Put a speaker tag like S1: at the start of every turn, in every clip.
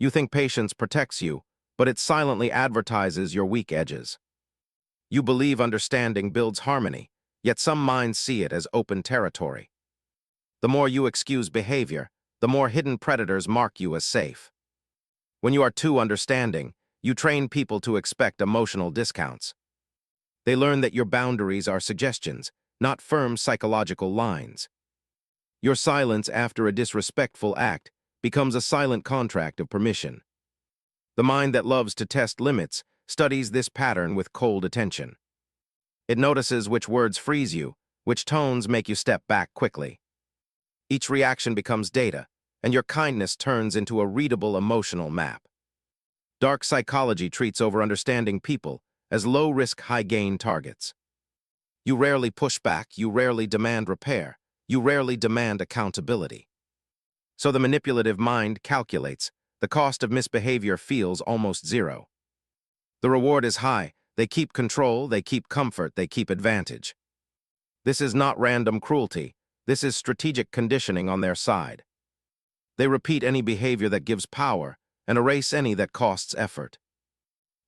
S1: You think patience protects you, but it silently advertises your weak edges. You believe understanding builds harmony, yet some minds see it as open territory. The more you excuse behavior, the more hidden predators mark you as safe. When you are too understanding, you train people to expect emotional discounts. They learn that your boundaries are suggestions, not firm psychological lines. Your silence after a disrespectful act becomes a silent contract of permission. The mind that loves to test limits studies this pattern with cold attention. It notices which words freeze you, which tones make you step back quickly. Each reaction becomes data, and your kindness turns into a readable emotional map. Dark psychology treats over-understanding people as low-risk, high-gain targets. You rarely push back, you rarely demand repair, you rarely demand accountability. So the manipulative mind calculates, the cost of misbehavior feels almost zero. The reward is high, they keep control, they keep comfort, they keep advantage. This is not random cruelty, this is strategic conditioning on their side. They repeat any behavior that gives power and erase any that costs effort.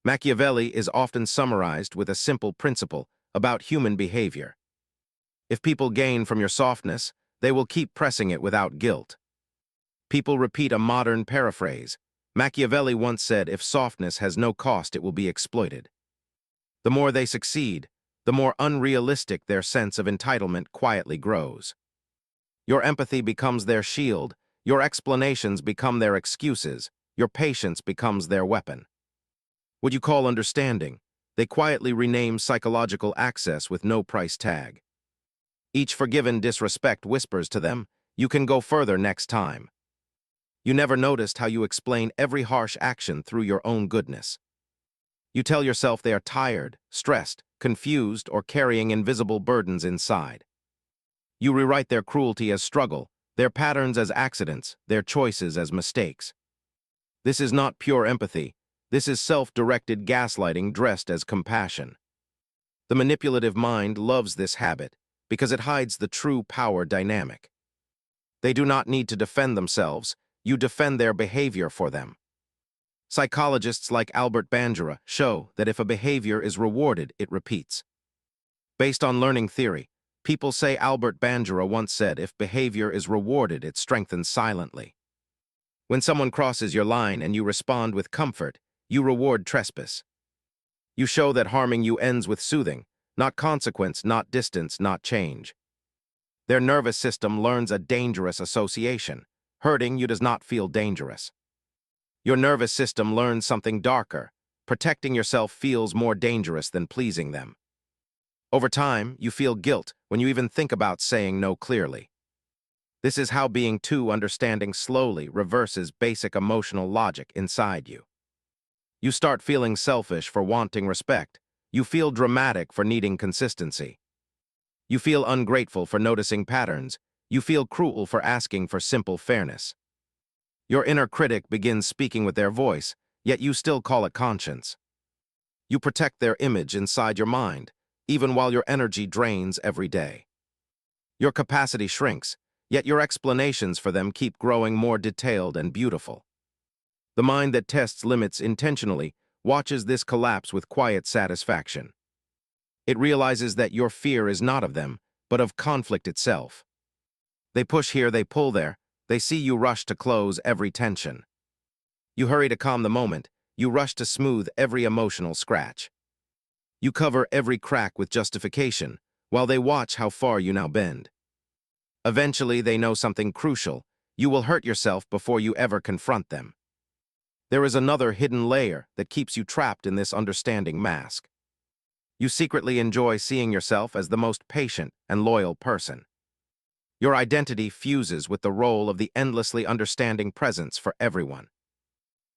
S1: Machiavelli is often summarized with a simple principle about human behavior. If people gain from your softness, they will keep pressing it without guilt. People repeat a modern paraphrase. Machiavelli once said, if softness has no cost, it will be exploited. The more they succeed, the more unrealistic their sense of entitlement quietly grows. Your empathy becomes their shield, your explanations become their excuses, your patience becomes their weapon. What you call understanding, they quietly rename psychological access with no price tag. Each forgiven disrespect whispers to them, you can go further next time. You never noticed how you explain every harsh action through your own goodness. You tell yourself they are tired, stressed, confused, or carrying invisible burdens inside. You rewrite their cruelty as struggle, their patterns as accidents, their choices as mistakes. This is not pure empathy. This is self-directed gaslighting dressed as compassion. The manipulative mind loves this habit because it hides the true power dynamic. They do not need to defend themselves, you defend their behavior for them. Psychologists like Albert Bandura show that if a behavior is rewarded, it repeats. Based on learning theory, people say Albert Bandura once said, if behavior is rewarded, it strengthens silently. When someone crosses your line and you respond with comfort, you reward trespass. You show that harming you ends with soothing, not consequence, not distance, not change. Their nervous system learns a dangerous association. Hurting you does not feel dangerous. Your nervous system learns something darker. Protecting yourself feels more dangerous than pleasing them. Over time, you feel guilt when you even think about saying no clearly. This is how being too understanding slowly reverses basic emotional logic inside you. You start feeling selfish for wanting respect. You feel dramatic for needing consistency. You feel ungrateful for noticing patterns. You feel cruel for asking for simple fairness. Your inner critic begins speaking with their voice, yet you still call it conscience. You protect their image inside your mind, even while your energy drains every day. Your capacity shrinks, yet your explanations for them keep growing more detailed and beautiful. The mind that tests limits intentionally watches this collapse with quiet satisfaction. It realizes that your fear is not of them, but of conflict itself. They push here, they pull there. They see you rush to close every tension. You hurry to calm the moment. You rush to smooth every emotional scratch. You cover every crack with justification, while they watch how far you now bend. Eventually, they know something crucial. You will hurt yourself before you ever confront them. There is another hidden layer that keeps you trapped in this understanding mask. You secretly enjoy seeing yourself as the most patient and loyal person. Your identity fuses with the role of the endlessly understanding presence for everyone.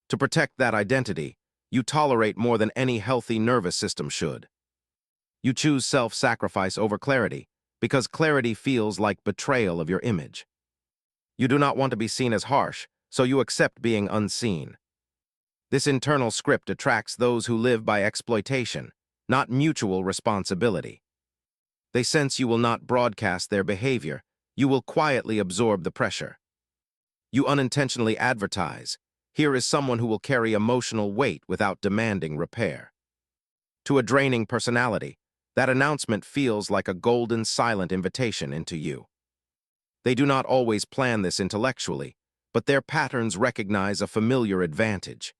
S1: To protect that identity, you tolerate more than any healthy nervous system should. You choose self-sacrifice over clarity, because clarity feels like betrayal of your image. You do not want to be seen as harsh, so you accept being unseen. This internal script attracts those who live by exploitation, not mutual responsibility. They sense you will not broadcast their behavior. You will quietly absorb the pressure. You unintentionally advertise, Here is someone who will carry emotional weight without demanding repair. To a draining personality, that announcement feels like a golden silent invitation into you. They do not always plan this intellectually, but their patterns recognize a familiar advantage.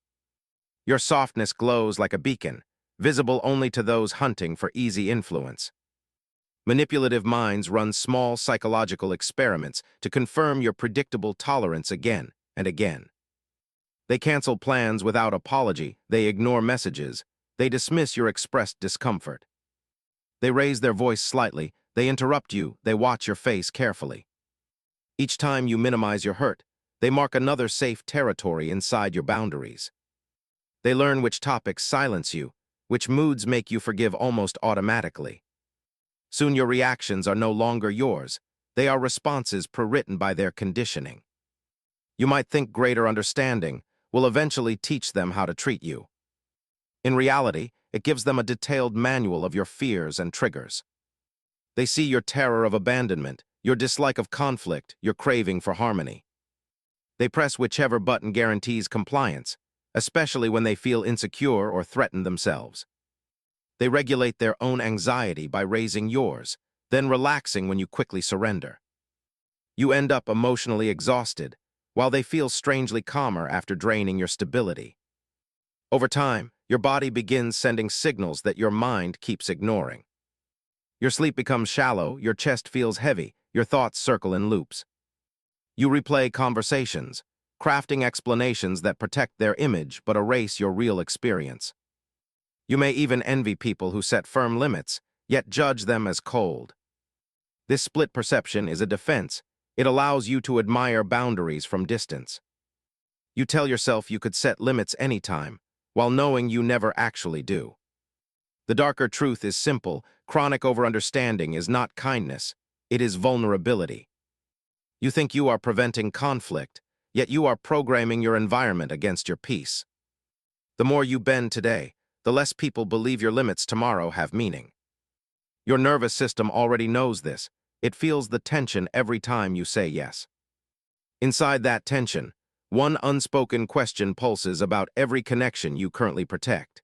S1: Your softness glows like a beacon, visible only to those hunting for easy influence. Manipulative minds run small psychological experiments to confirm your predictable tolerance again and again. They cancel plans without apology, they ignore messages, they dismiss your expressed discomfort. They raise their voice slightly, they interrupt you, they watch your face carefully. Each time you minimize your hurt, they mark another safe territory inside your boundaries. They learn which topics silence you, which moods make you forgive almost automatically. Soon your reactions are no longer yours, they are responses pre-written by their conditioning. You might think greater understanding will eventually teach them how to treat you. In reality, it gives them a detailed manual of your fears and triggers. They see your terror of abandonment, your dislike of conflict, your craving for harmony. They press whichever button guarantees compliance, especially when they feel insecure or threaten themselves. They regulate their own anxiety by raising yours, then relaxing when you quickly surrender. You end up emotionally exhausted, while they feel strangely calmer after draining your stability. Over time, your body begins sending signals that your mind keeps ignoring. Your sleep becomes shallow, your chest feels heavy, your thoughts circle in loops. You replay conversations, crafting explanations that protect their image but erase your real experience. You may even envy people who set firm limits, yet judge them as cold. This split perception is a defense. It allows you to admire boundaries from distance. You tell yourself you could set limits anytime, while knowing you never actually do. The darker truth is simple: chronic overunderstanding is not kindness, it is vulnerability. You think you are preventing conflict, yet you are programming your environment against your peace. The more you bend today, the less people believe your limits tomorrow have meaning. Your nervous system already knows this. It feels the tension every time you say yes. Inside that tension, one unspoken question pulses about every connection you currently protect.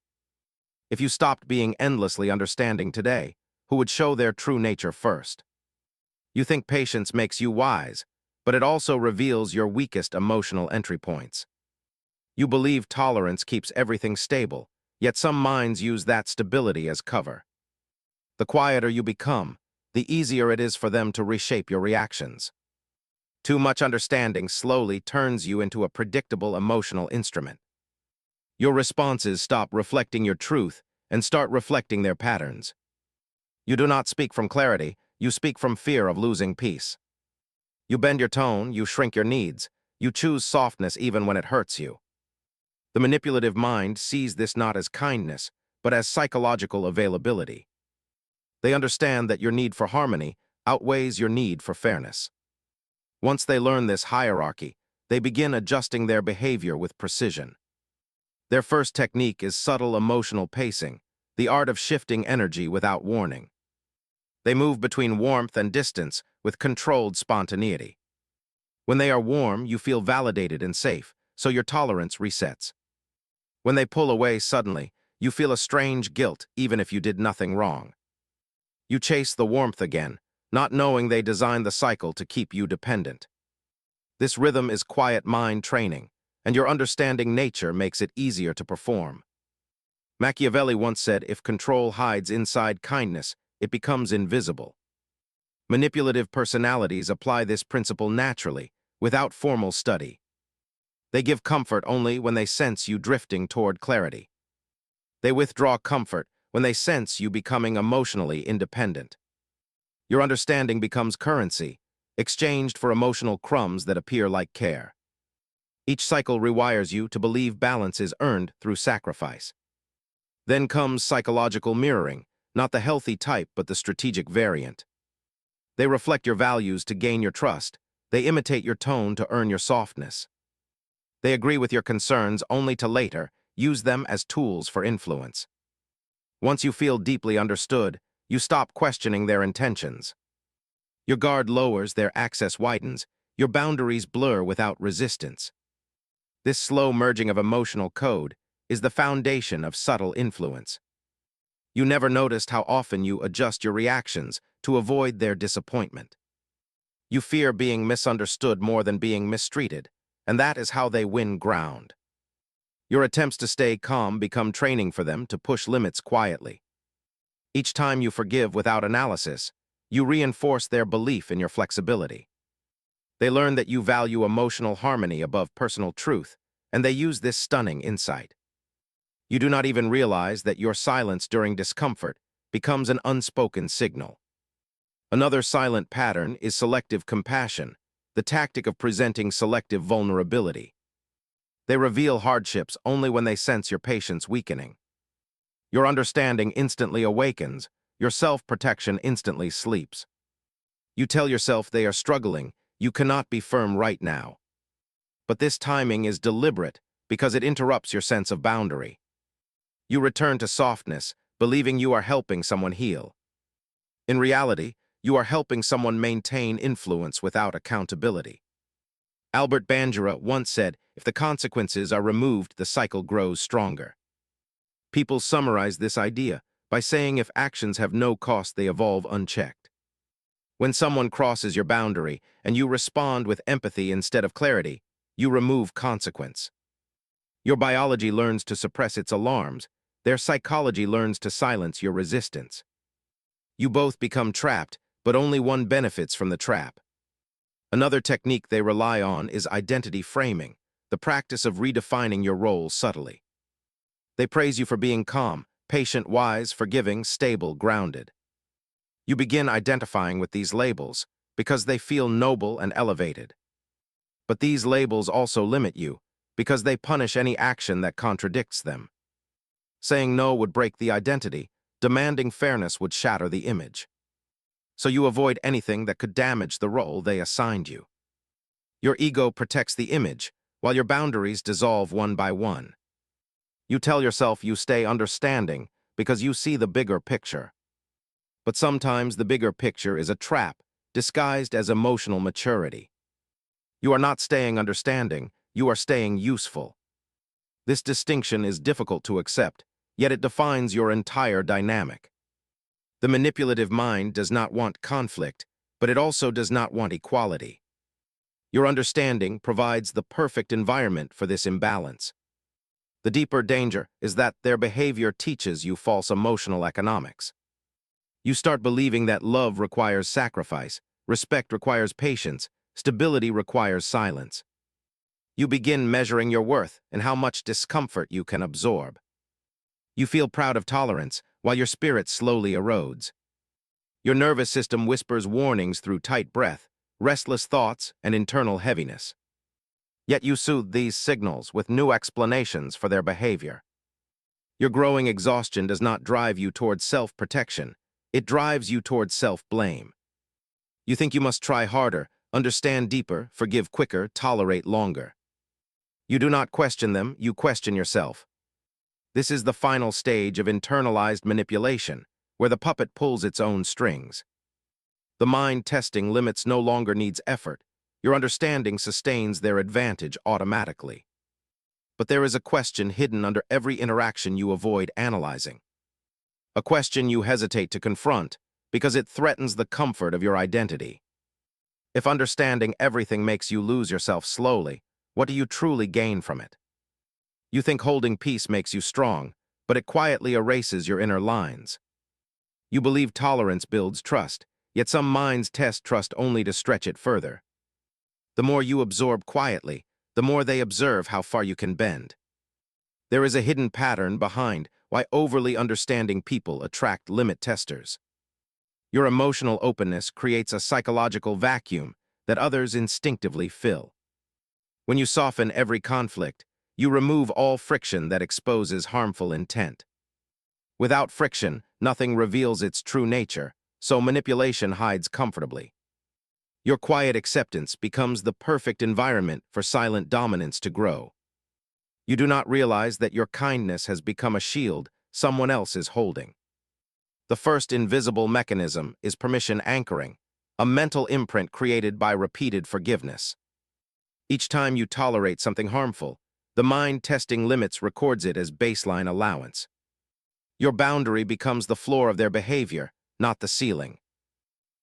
S1: If you stopped being endlessly understanding today, who would show their true nature first? You think patience makes you wise, but it also reveals your weakest emotional entry points. You believe tolerance keeps everything stable, yet some minds use that stability as cover. The quieter you become, the easier it is for them to reshape your reactions. Too much understanding slowly turns you into a predictable emotional instrument. Your responses stop reflecting your truth and start reflecting their patterns. You do not speak from clarity, you speak from fear of losing peace. You bend your tone, you shrink your needs, you choose softness even when it hurts you. The manipulative mind sees this not as kindness, but as psychological availability. They understand that your need for harmony outweighs your need for fairness. Once they learn this hierarchy, they begin adjusting their behavior with precision. Their first technique is subtle emotional pacing, the art of shifting energy without warning. They move between warmth and distance with controlled spontaneity. When they are warm, you feel validated and safe, so your tolerance resets. When they pull away suddenly, you feel a strange guilt even if you did nothing wrong. You chase the warmth again, not knowing they designed the cycle to keep you dependent. This rhythm is quiet mind training, and your understanding nature makes it easier to perform. Machiavelli once said, if control hides inside kindness, it becomes invisible. Manipulative personalities apply this principle naturally, without formal study. They give comfort only when they sense you drifting toward clarity. They withdraw comfort when they sense you becoming emotionally independent. Your understanding becomes currency, exchanged for emotional crumbs that appear like care. Each cycle rewires you to believe balance is earned through sacrifice. Then comes psychological mirroring, not the healthy type but the strategic variant. They reflect your values to gain your trust. They imitate your tone to earn your softness. They agree with your concerns only to later use them as tools for influence. Once you feel deeply understood, you stop questioning their intentions. Your guard lowers, their access widens, your boundaries blur without resistance. This slow merging of emotional code is the foundation of subtle influence. You never noticed how often you adjust your reactions to avoid their disappointment. You fear being misunderstood more than being mistreated, and that is how they win ground. Your attempts to stay calm become training for them to push limits quietly. Each time you forgive without analysis, you reinforce their belief in your flexibility. They learn that you value emotional harmony above personal truth, and they use this stunning insight. You do not even realize that your silence during discomfort becomes an unspoken signal. Another silent pattern is selective compassion, the tactic of presenting selective vulnerability. They reveal hardships only when they sense your patience weakening. Your understanding instantly awakens, your self-protection instantly sleeps. You tell yourself they are struggling, you cannot be firm right now. But this timing is deliberate because it interrupts your sense of boundary. You return to softness, believing you are helping someone heal. In reality, you are helping someone maintain influence without accountability. Albert Bandura once said, "If the consequences are removed, the cycle grows stronger." People summarize this idea by saying if actions have no cost, they evolve unchecked. When someone crosses your boundary and you respond with empathy instead of clarity, you remove consequence. Your biology learns to suppress its alarms, their psychology learns to silence your resistance. You both become trapped, but only one benefits from the trap. Another technique they rely on is identity framing, the practice of redefining your role subtly. They praise you for being calm, patient, wise, forgiving, stable, grounded. You begin identifying with these labels because they feel noble and elevated. But these labels also limit you because they punish any action that contradicts them. Saying no would break the identity, demanding fairness would shatter the image. So you avoid anything that could damage the role they assigned you. Your ego protects the image, while your boundaries dissolve one by one. You tell yourself you stay understanding because you see the bigger picture. But sometimes the bigger picture is a trap, disguised as emotional maturity. You are not staying understanding, you are staying useful. This distinction is difficult to accept, yet it defines your entire dynamic. The manipulative mind does not want conflict, but it also does not want equality. Your understanding provides the perfect environment for this imbalance. The deeper danger is that their behavior teaches you false emotional economics. You start believing that love requires sacrifice, respect requires patience, stability requires silence. You begin measuring your worth and how much discomfort you can absorb. You feel proud of tolerance while your spirit slowly erodes. Your nervous system whispers warnings through tight breath, restless thoughts, and internal heaviness. Yet you soothe these signals with new explanations for their behavior. Your growing exhaustion does not drive you towards self-protection, it drives you towards self-blame. You think you must try harder, understand deeper, forgive quicker, tolerate longer. You do not question them, you question yourself. This is the final stage of internalized manipulation, where the puppet pulls its own strings. The mind testing limits no longer needs effort. Your understanding sustains their advantage automatically. But there is a question hidden under every interaction you avoid analyzing. A question you hesitate to confront because it threatens the comfort of your identity. If understanding everything makes you lose yourself slowly, what do you truly gain from it? You think holding peace makes you strong, but it quietly erases your inner lines. You believe tolerance builds trust, yet some minds test trust only to stretch it further. The more you absorb quietly, the more they observe how far you can bend. There is a hidden pattern behind why overly understanding people attract limit testers. Your emotional openness creates a psychological vacuum that others instinctively fill. When you soften every conflict, you remove all friction that exposes harmful intent. Without friction, nothing reveals its true nature, so manipulation hides comfortably. Your quiet acceptance becomes the perfect environment for silent dominance to grow. You do not realize that your kindness has become a shield someone else is holding. The first invisible mechanism is permission anchoring, a mental imprint created by repeated forgiveness. Each time you tolerate something harmful, The mind testing limits records it as baseline allowance. Your boundary becomes the floor of their behavior, not the ceiling.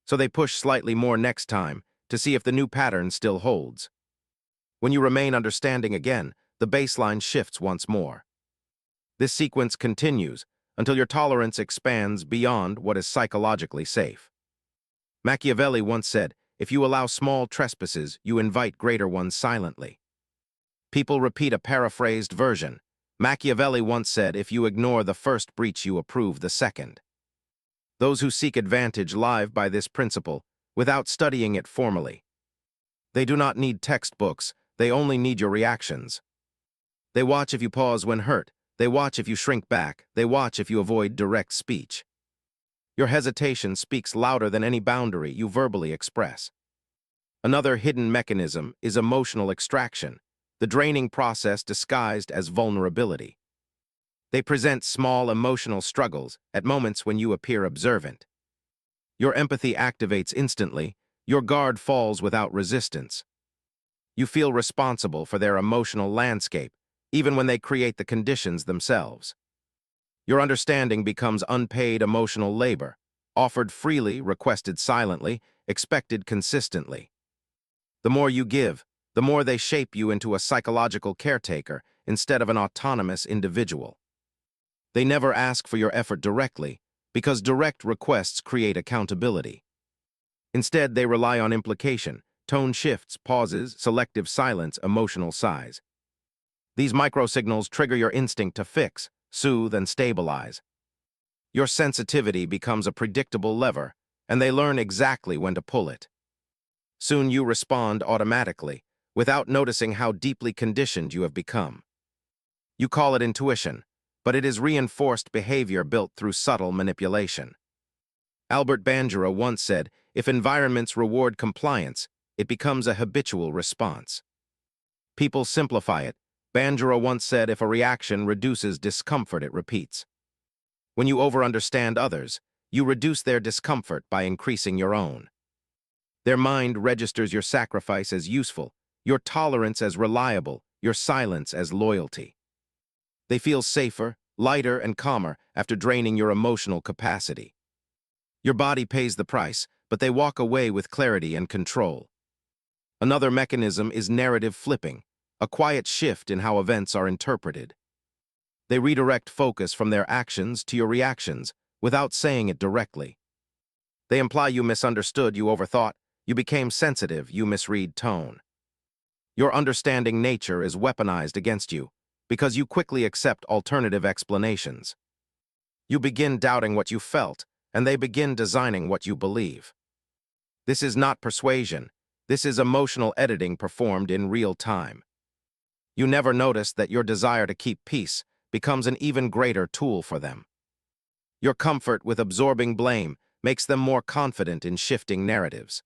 S1: So they push slightly more next time to see if the new pattern still holds. When you remain understanding again, the baseline shifts once more. This sequence continues until your tolerance expands beyond what is psychologically safe. Machiavelli once said, "If you allow small trespasses, you invite greater ones silently." People repeat a paraphrased version. Machiavelli once said, "If you ignore the first breach, you approve the second." Those who seek advantage live by this principle without studying it formally. They do not need textbooks, they only need your reactions. They watch if you pause when hurt, they watch if you shrink back, they watch if you avoid direct speech. Your hesitation speaks louder than any boundary you verbally express. Another hidden mechanism is emotional extraction, the draining process disguised as vulnerability. They present small emotional struggles at moments when you appear observant. Your empathy activates instantly, your guard falls without resistance. You feel responsible for their emotional landscape, even when they create the conditions themselves. Your understanding becomes unpaid emotional labor, offered freely, requested silently, expected consistently. The more you give, the more they shape you into a psychological caretaker instead of an autonomous individual. They never ask for your effort directly, because direct requests create accountability. Instead, they rely on implication, tone shifts, pauses, selective silence, emotional size. These microsignals trigger your instinct to fix, soothe, and stabilize. Your sensitivity becomes a predictable lever, and they learn exactly when to pull it. Soon you respond automatically, without noticing how deeply conditioned you have become. You call it intuition, but it is reinforced behavior built through subtle manipulation. Albert Bandura once said, "If environments reward compliance, it becomes a habitual response." People simplify it. Bandura once said, "If a reaction reduces discomfort, it repeats." When you over-understand others, you reduce their discomfort by increasing your own. Their mind registers your sacrifice as useful, your tolerance as reliable, your silence as loyalty. They feel safer, lighter, and calmer after draining your emotional capacity. Your body pays the price, but they walk away with clarity and control. Another mechanism is narrative flipping, a quiet shift in how events are interpreted. They redirect focus from their actions to your reactions without saying it directly. They imply you misunderstood, you overthought, you became sensitive, you misread tone. Your understanding nature is weaponized against you because you quickly accept alternative explanations. You begin doubting what you felt, and they begin designing what you believe. This is not persuasion. This is emotional editing performed in real time. You never notice that your desire to keep peace becomes an even greater tool for them. Your comfort with absorbing blame makes them more confident in shifting narratives.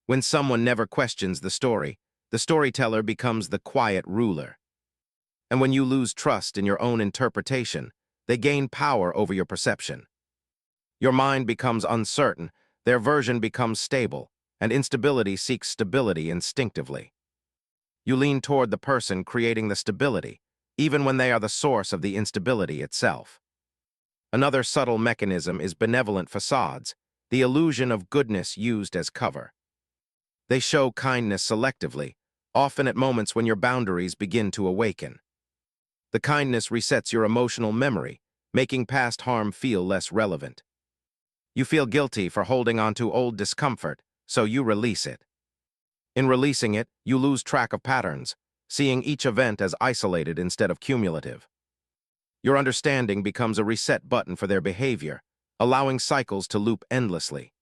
S1: When someone never questions the storyteller becomes the quiet ruler. And when you lose trust in your own interpretation, they gain power over your perception. Your mind becomes uncertain, their version becomes stable, and instability seeks stability instinctively. You lean toward the person creating the stability, even when they are the source of the instability itself. Another subtle mechanism is benevolent facades, the illusion of goodness used as cover. They show kindness selectively, often at moments when your boundaries begin to awaken. The kindness resets your emotional memory, making past harm feel less relevant. You feel guilty for holding on to old discomfort, so you release it. In releasing it, you lose track of patterns, seeing each event as isolated instead of cumulative. Your understanding becomes a reset button for their behavior, allowing cycles to loop endlessly.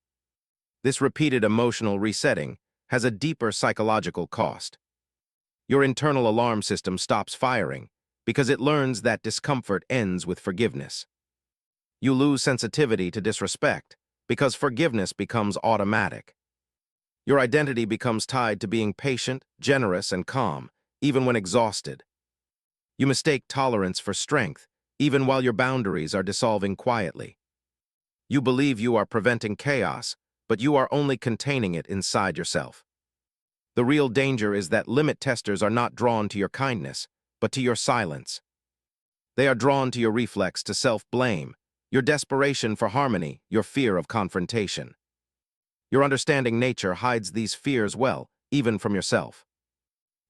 S1: This repeated emotional resetting has a deeper psychological cost. Your internal alarm system stops firing because it learns that discomfort ends with forgiveness. You lose sensitivity to disrespect because forgiveness becomes automatic. Your identity becomes tied to being patient, generous, and calm, even when exhausted. You mistake tolerance for strength, even while your boundaries are dissolving quietly. You believe you are preventing chaos, but you are only containing it inside yourself. The real danger is that limit testers are not drawn to your kindness, but to your silence. They are drawn to your reflex to self-blame, your desperation for harmony, your fear of confrontation. Your understanding nature hides these fears well, even from yourself.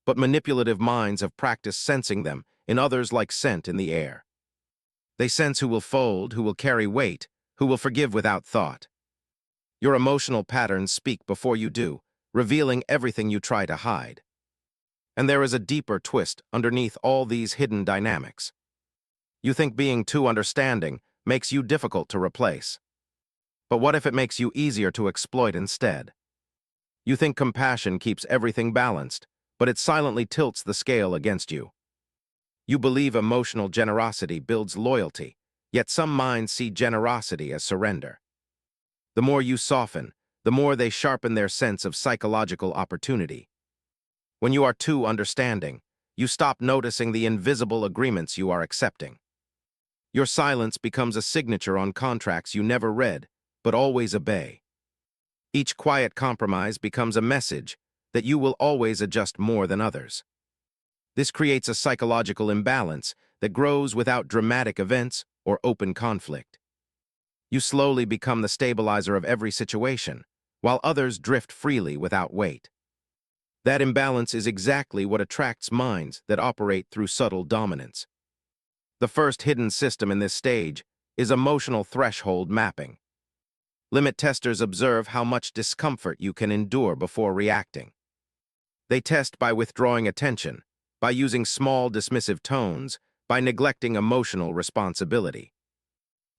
S1: But manipulative minds have practiced sensing them in others like scent in the air. They sense who will fold, who will carry weight, who will forgive without thought. Your emotional patterns speak before you do, revealing everything you try to hide. And there is a deeper twist underneath all these hidden dynamics. You think being too understanding makes you difficult to replace. But what if it makes you easier to exploit instead? You think compassion keeps everything balanced, but it silently tilts the scale against you. You believe emotional generosity builds loyalty, yet some minds see generosity as surrender. The more you soften, the more they sharpen their sense of psychological opportunity. When you are too understanding, you stop noticing the invisible agreements you are accepting. Your silence becomes a signature on contracts you never read, but always obey. Each quiet compromise becomes a message that you will always adjust more than others. This creates a psychological imbalance that grows without dramatic events or open conflict. You slowly become the stabilizer of every situation, while others drift freely without weight. That imbalance is exactly what attracts minds that operate through subtle dominance. The first hidden system in this stage is emotional threshold mapping. Limit testers observe how much discomfort you can endure before reacting. They test by withdrawing attention, by using small dismissive tones, by neglecting emotional responsibility.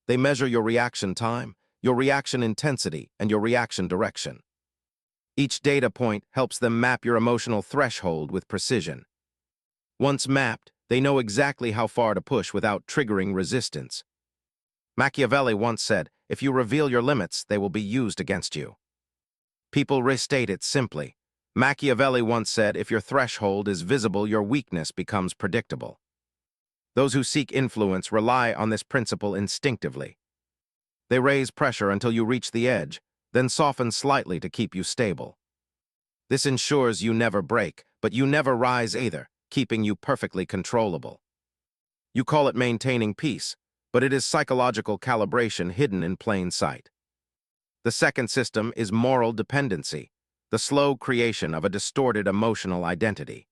S1: They measure your reaction time, your reaction intensity, and your reaction direction. Each data point helps them map your emotional threshold with precision. Once mapped, they know exactly how far to push without triggering resistance. Machiavelli once said, "If you reveal your limits, they will be used against you." People restate it simply. Machiavelli once said, "If your threshold is visible, your weakness becomes predictable." Those who seek influence rely on this principle instinctively. They raise pressure until you reach the edge, then soften slightly to keep you stable. This ensures you never break, but you never rise either, keeping you perfectly controllable. You call it maintaining peace, but it is psychological calibration hidden in plain sight. The second system is moral dependency, the slow creation of a distorted emotional identity.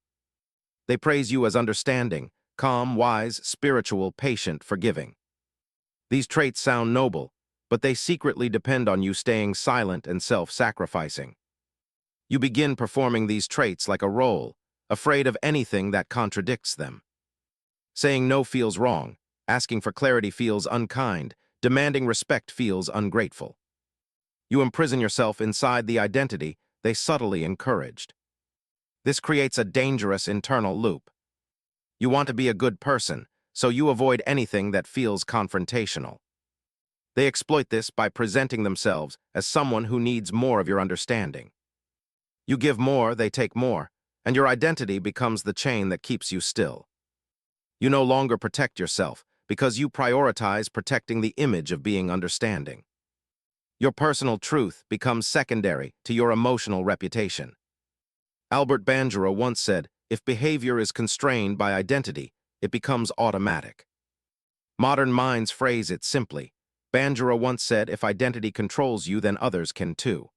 S1: They praise you as understanding, calm, wise, spiritual, patient, forgiving. These traits sound noble, but they secretly depend on you staying silent and self-sacrificing. You begin performing these traits like a role, afraid of anything that contradicts them. Saying no feels wrong, asking for clarity feels unkind, demanding respect feels ungrateful. You imprison yourself inside the identity they subtly encouraged. This creates a dangerous internal loop. You want to be a good person, so you avoid anything that feels confrontational. They exploit this by presenting themselves as someone who needs more of your understanding. You give more, they take more, and your identity becomes the chain that keeps you still. You no longer protect yourself because you prioritize protecting the image of being understanding. Your personal truth becomes secondary to your emotional reputation. Albert Bandura once said, "If behavior is constrained by identity, it becomes automatic." Modern minds phrase it simply. Bandura once said, "If identity controls you, then others can too."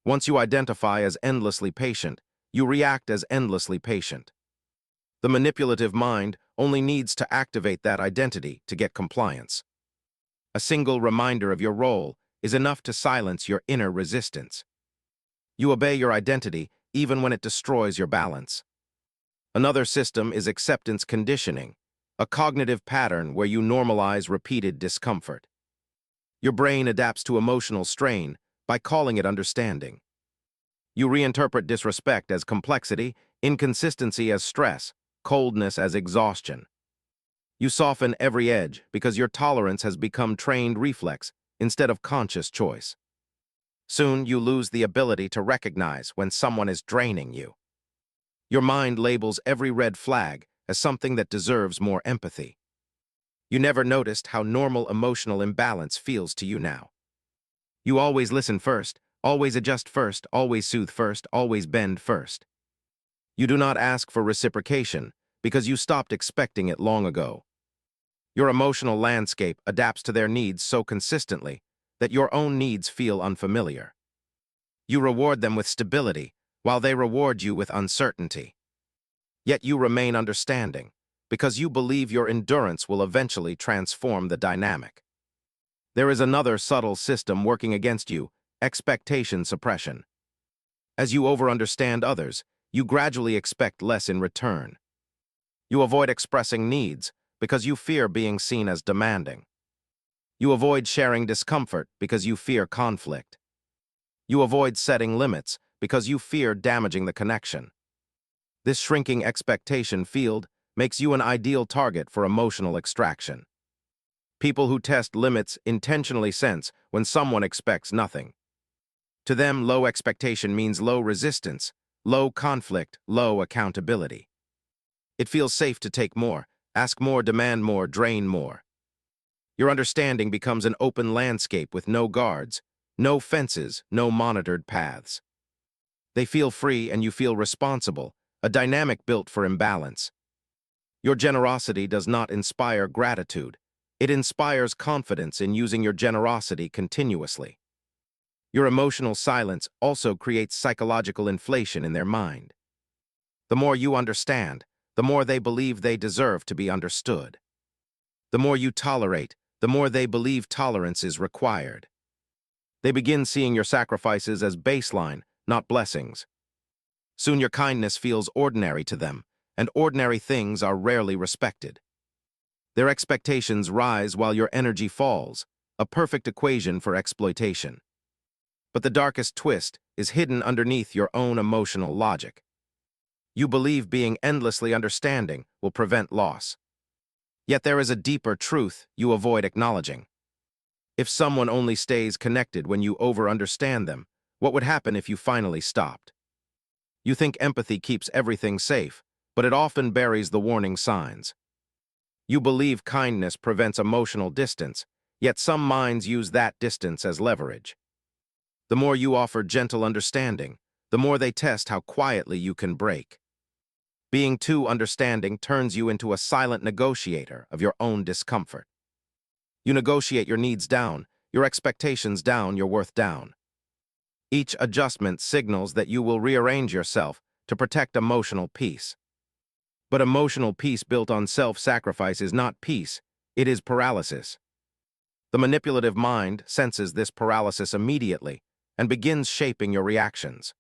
S1: Once you identify as endlessly patient, you react as endlessly patient. The manipulative mind only needs to activate that identity to get compliance. A single reminder of your role is enough to silence your inner resistance. You obey your identity even when it destroys your balance. Another system is acceptance conditioning, a cognitive pattern where you normalize repeated discomfort. Your brain adapts to emotional strain by calling it understanding. You reinterpret disrespect as complexity, inconsistency as stress, coldness as exhaustion. You soften every edge because your tolerance has become trained reflex instead of conscious choice. Soon, you lose the ability to recognize when someone is draining you. Your mind labels every red flag as something that deserves more empathy. You never noticed how normal emotional imbalance feels to you now. You always listen first, always adjust first, always soothe first, always bend first. You do not ask for reciprocation because you stopped expecting it long ago. Your emotional landscape adapts to their needs so consistently that your own needs feel unfamiliar. You reward them with stability, while they reward you with uncertainty. Yet you remain understanding, because you believe your endurance will eventually transform the dynamic. There is another subtle system working against you: expectation suppression. As you over-understand others, you gradually expect less in return. You avoid expressing needs because you fear being seen as demanding. You avoid sharing discomfort because you fear conflict. You avoid setting limits because you fear damaging the connection. This shrinking expectation field makes you an ideal target for emotional extraction. People who test limits intentionally sense when someone expects nothing. To them, low expectation means low resistance, low conflict, low accountability. It feels safe to take more, ask more, demand more, drain more. Your understanding becomes an open landscape with no guards, no fences, no monitored paths. They feel free and you feel responsible, a dynamic built for imbalance. Your generosity does not inspire gratitude. It inspires confidence in using your generosity continuously. Your emotional silence also creates psychological inflation in their mind. The more you understand, the more they believe they deserve to be understood. The more you tolerate, the more they believe tolerance is required. They begin seeing your sacrifices as baseline, not blessings. Soon your kindness feels ordinary to them, and ordinary things are rarely respected. Their expectations rise while your energy falls, a perfect equation for exploitation. But the darkest twist is hidden underneath your own emotional logic. You believe being endlessly understanding will prevent loss. Yet there is a deeper truth you avoid acknowledging. If someone only stays connected when you over-understand them, what would happen if you finally stopped? You think empathy keeps everything safe, but it often buries the warning signs. You believe kindness prevents emotional distance, yet some minds use that distance as leverage. The more you offer gentle understanding, the more they test how quietly you can break. Being too understanding turns you into a silent negotiator of your own discomfort. You negotiate your needs down, your expectations down, your worth down. Each adjustment signals that you will rearrange yourself to protect emotional peace. But emotional peace built on self-sacrifice is not peace, it is paralysis. The manipulative mind senses this paralysis immediately and begins shaping your reactions.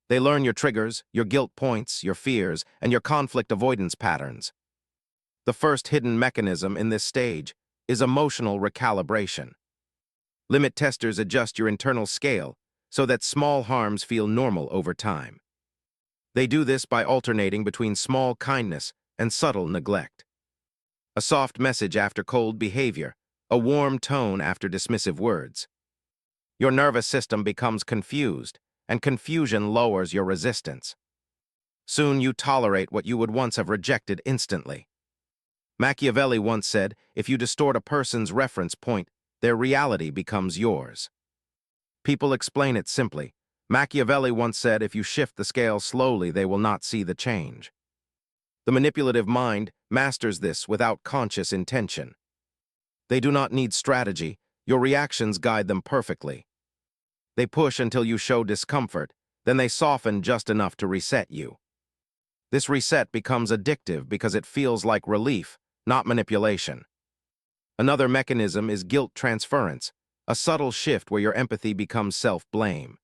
S1: They learn your triggers, your guilt points, your fears, and your conflict avoidance patterns. The first hidden mechanism in this stage is emotional recalibration. Limit testers adjust your internal scale so that small harms feel normal over time. They do this by alternating between small kindness and subtle neglect. A soft message after cold behavior, a warm tone after dismissive words. Your nervous system becomes confused, and confusion lowers your resistance. Soon you tolerate what you would once have rejected instantly. Machiavelli once said, if you distort a person's reference point, their reality becomes yours. People explain it simply. Machiavelli once said, if you shift the scale slowly, they will not see the change. The manipulative mind masters this without conscious intention. They do not need strategy, your reactions guide them perfectly. They push until you show discomfort, then they soften just enough to reset you. This reset becomes addictive because it feels like relief, not manipulation. Another mechanism is guilt transference, a subtle shift where your empathy becomes self-blame.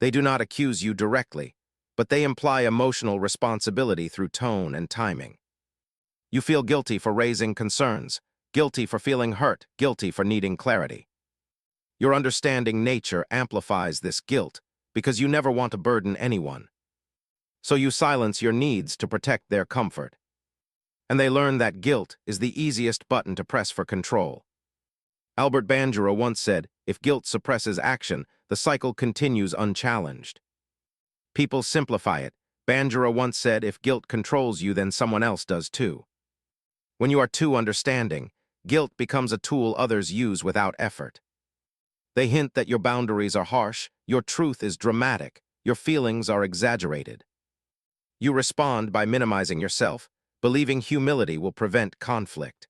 S1: They do not accuse you directly, but they imply emotional responsibility through tone and timing. You feel guilty for raising concerns, guilty for feeling hurt, guilty for needing clarity. Your understanding nature amplifies this guilt because you never want to burden anyone. So you silence your needs to protect their comfort. And they learn that guilt is the easiest button to press for control. Albert Bandura once said, if guilt suppresses action, the cycle continues unchallenged. People simplify it. Bandura once said, if guilt controls you, then someone else does too. When you are too understanding, guilt becomes a tool others use without effort. They hint that your boundaries are harsh, your truth is dramatic, your feelings are exaggerated. You respond by minimizing yourself, believing humility will prevent conflict.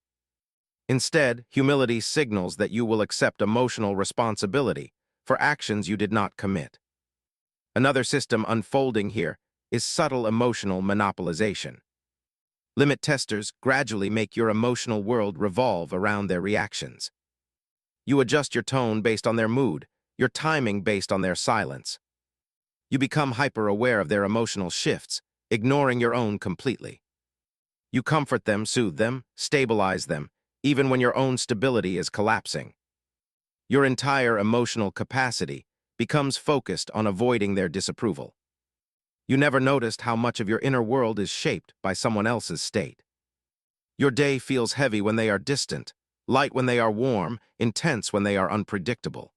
S1: Instead, humility signals that you will accept emotional responsibility for actions you did not commit. Another system unfolding here is subtle emotional monopolization. Limit testers gradually make your emotional world revolve around their reactions. You adjust your tone based on their mood, your timing based on their silence. You become hyper-aware of their emotional shifts, ignoring your own completely. You comfort them, soothe them, stabilize them, even when your own stability is collapsing. Your entire emotional capacity becomes focused on avoiding their disapproval. You never noticed how much of your inner world is shaped by someone else's state. Your day feels heavy when they are distant, light when they are warm, intense when they are unpredictable.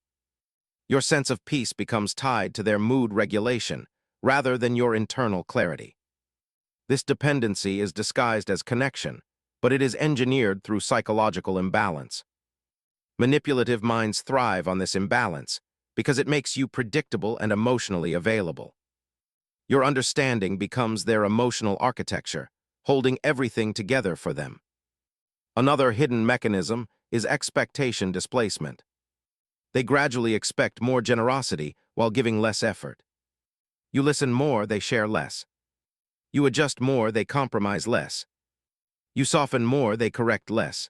S1: Your sense of peace becomes tied to their mood regulation rather than your internal clarity. This dependency is disguised as connection, but it is engineered through psychological imbalance. Manipulative minds thrive on this imbalance because it makes you predictable and emotionally available. Your understanding becomes their emotional architecture, holding everything together for them. Another hidden mechanism is expectation displacement. They gradually expect more generosity while giving less effort. You listen more, they share less. You adjust more, they compromise less. You soften more, they correct less.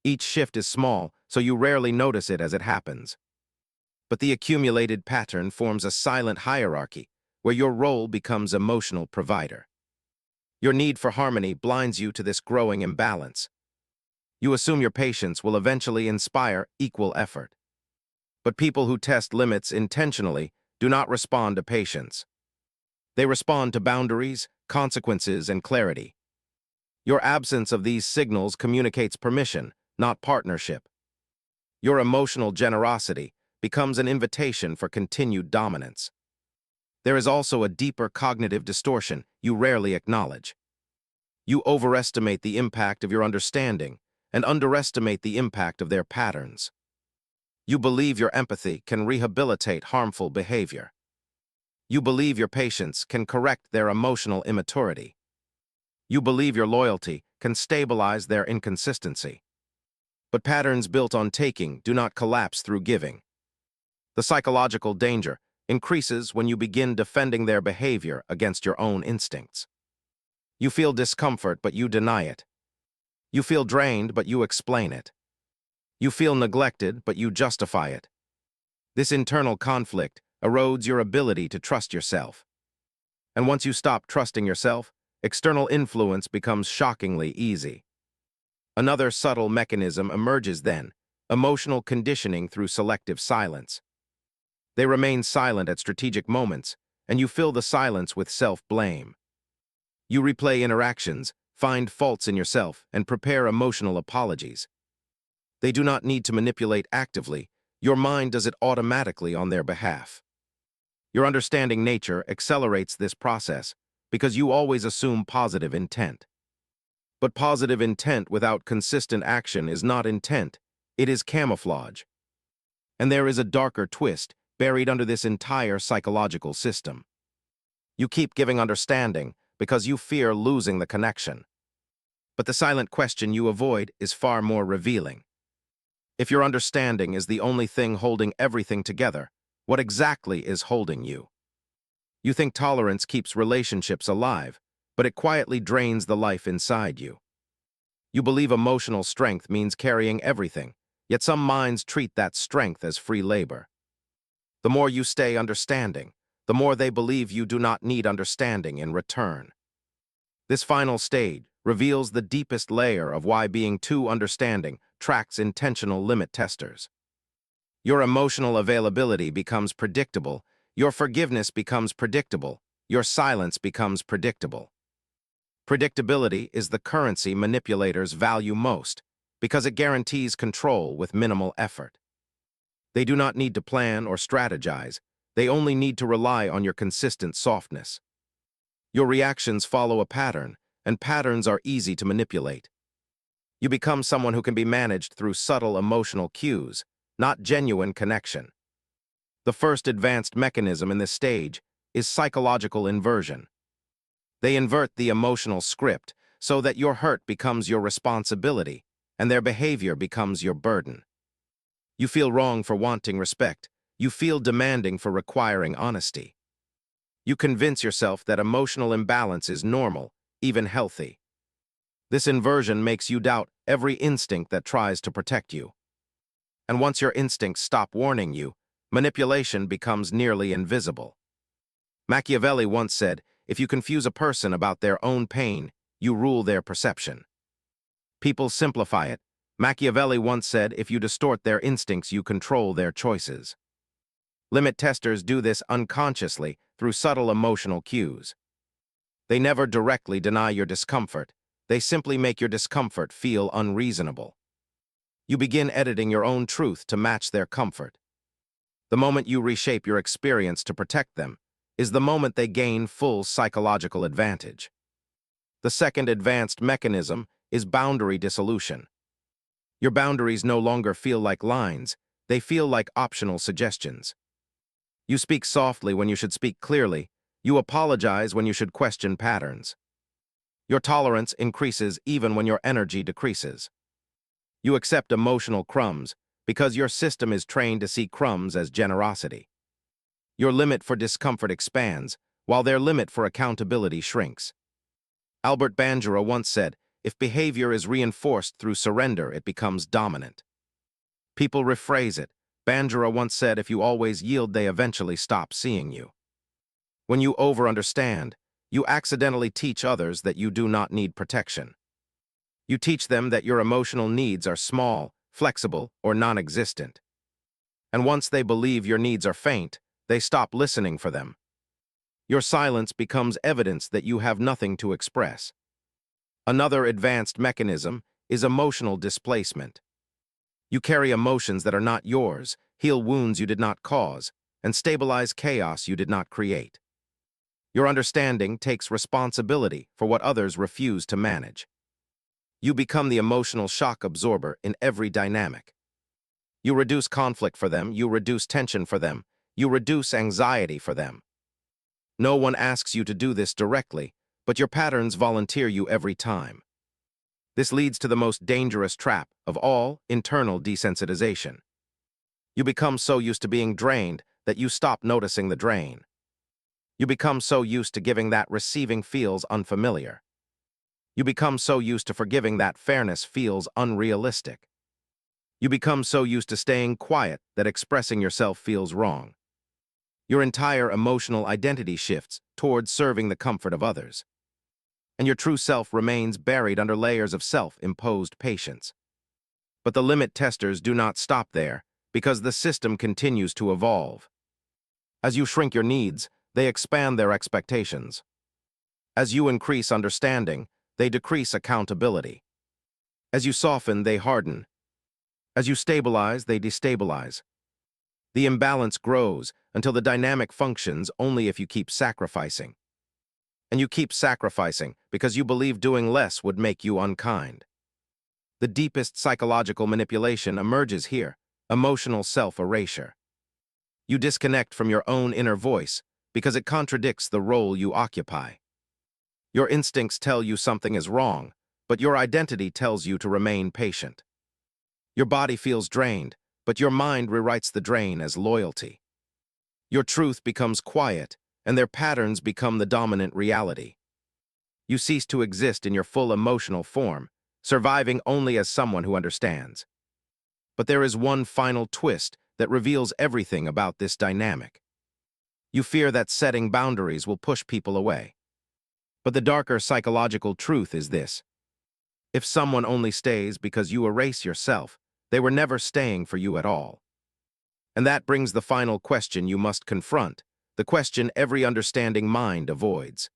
S1: Each shift is small, so you rarely notice it as it happens. But the accumulated pattern forms a silent hierarchy where your role becomes emotional provider. Your need for harmony blinds you to this growing imbalance. You assume your patience will eventually inspire equal effort. But people who test limits intentionally do not respond to patience. They respond to boundaries, consequences, and clarity. Your absence of these signals communicates permission, not partnership. Your emotional generosity becomes an invitation for continued dominance. There is also a deeper cognitive distortion you rarely acknowledge. You overestimate the impact of your understanding and underestimate the impact of their patterns. You believe your empathy can rehabilitate harmful behavior. You believe your patience can correct their emotional immaturity. You believe your loyalty can stabilize their inconsistency. But patterns built on taking do not collapse through giving. The psychological danger increases when you begin defending their behavior against your own instincts. You feel discomfort, but you deny it. You feel drained, but you explain it. You feel neglected, but you justify it. This internal conflict erodes your ability to trust yourself. And once you stop trusting yourself, external influence becomes shockingly easy. Another subtle mechanism emerges then, emotional conditioning through selective silence. They remain silent at strategic moments, and you fill the silence with self-blame. You replay interactions, find faults in yourself, and prepare emotional apologies. They do not need to manipulate actively. Your mind does it automatically on their behalf. Your understanding nature accelerates this process because you always assume positive intent. But positive intent without consistent action is not intent, it is camouflage. And there is a darker twist buried under this entire psychological system. You keep giving understanding because you fear losing the connection. But the silent question you avoid is far more revealing. If your understanding is the only thing holding everything together, what exactly is holding you? You think tolerance keeps relationships alive, but it quietly drains the life inside you. You believe emotional strength means carrying everything, yet some minds treat that strength as free labor. The more you stay understanding, the more they believe you do not need understanding in return. This final stage reveals the deepest layer of why being too understanding attracts intentional limit testers. Your emotional availability becomes predictable, your forgiveness becomes predictable, your silence becomes predictable. Predictability is the currency manipulators value most because it guarantees control with minimal effort. They do not need to plan or strategize, they only need to rely on your consistent softness. Your reactions follow a pattern, and patterns are easy to manipulate. You become someone who can be managed through subtle emotional cues, not genuine connection. The first advanced mechanism in this stage is psychological inversion. They invert the emotional script so that your hurt becomes your responsibility and their behavior becomes your burden. You feel wrong for wanting respect. You feel demanding for requiring honesty. You convince yourself that emotional imbalance is normal, even healthy. This inversion makes you doubt every instinct that tries to protect you. And once your instincts stop warning you, manipulation becomes nearly invisible. Machiavelli once said, if you confuse a person about their own pain, you rule their perception. People simplify it. Machiavelli once said, if you distort their instincts, you control their choices. Limit testers do this unconsciously through subtle emotional cues. They never directly deny your discomfort. They simply make your discomfort feel unreasonable. You begin editing your own truth to match their comfort. The moment you reshape your experience to protect them is the moment they gain full psychological advantage. The second advanced mechanism is boundary dissolution. Your boundaries no longer feel like lines, they feel like optional suggestions. You speak softly when you should speak clearly. You apologize when you should question patterns. Your tolerance increases even when your energy decreases. You accept emotional crumbs because your system is trained to see crumbs as generosity. Your limit for discomfort expands, while their limit for accountability shrinks. Albert Bandura once said, if behavior is reinforced through surrender, it becomes dominant. People rephrase it. Bandura once said, if you always yield, they eventually stop seeing you. When you over-understand, you accidentally teach others that you do not need protection. You teach them that your emotional needs are small, flexible, or non-existent. And once they believe your needs are faint, they stop listening for them. Your silence becomes evidence that you have nothing to express. Another advanced mechanism is emotional displacement. You carry emotions that are not yours, heal wounds you did not cause, and stabilize chaos you did not create. Your understanding takes responsibility for what others refuse to manage. You become the emotional shock absorber in every dynamic. You reduce conflict for them, you reduce tension for them, you reduce anxiety for them. No one asks you to do this directly, but your patterns volunteer you every time. This leads to the most dangerous trap of all, internal desensitization. You become so used to being drained that you stop noticing the drain. You become so used to giving that receiving feels unfamiliar. You become so used to forgiving that fairness feels unrealistic. You become so used to staying quiet that expressing yourself feels wrong. Your entire emotional identity shifts towards serving the comfort of others. And your true self remains buried under layers of self-imposed patience. But the limit testers do not stop there, because the system continues to evolve. As you shrink your needs, they expand their expectations. As you increase understanding, they decrease accountability. As you soften, they harden. As you stabilize, they destabilize. The imbalance grows until the dynamic functions only if you keep sacrificing. And you keep sacrificing because you believe doing less would make you unkind. The deepest psychological manipulation emerges here, emotional self-erasure. You disconnect from your own inner voice because it contradicts the role you occupy. Your instincts tell you something is wrong, but your identity tells you to remain patient. Your body feels drained, but your mind rewrites the drain as loyalty. Your truth becomes quiet, and their patterns become the dominant reality. You cease to exist in your full emotional form, surviving only as someone who understands. But there is one final twist that reveals everything about this dynamic. You fear that setting boundaries will push people away. But the darker psychological truth is this. If someone only stays because you erase yourself, they were never staying for you at all. And that brings the final question you must confront, the question every understanding mind avoids.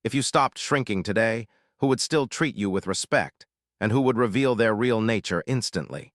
S1: If you stopped shrinking today, who would still treat you with respect, and who would reveal their real nature instantly?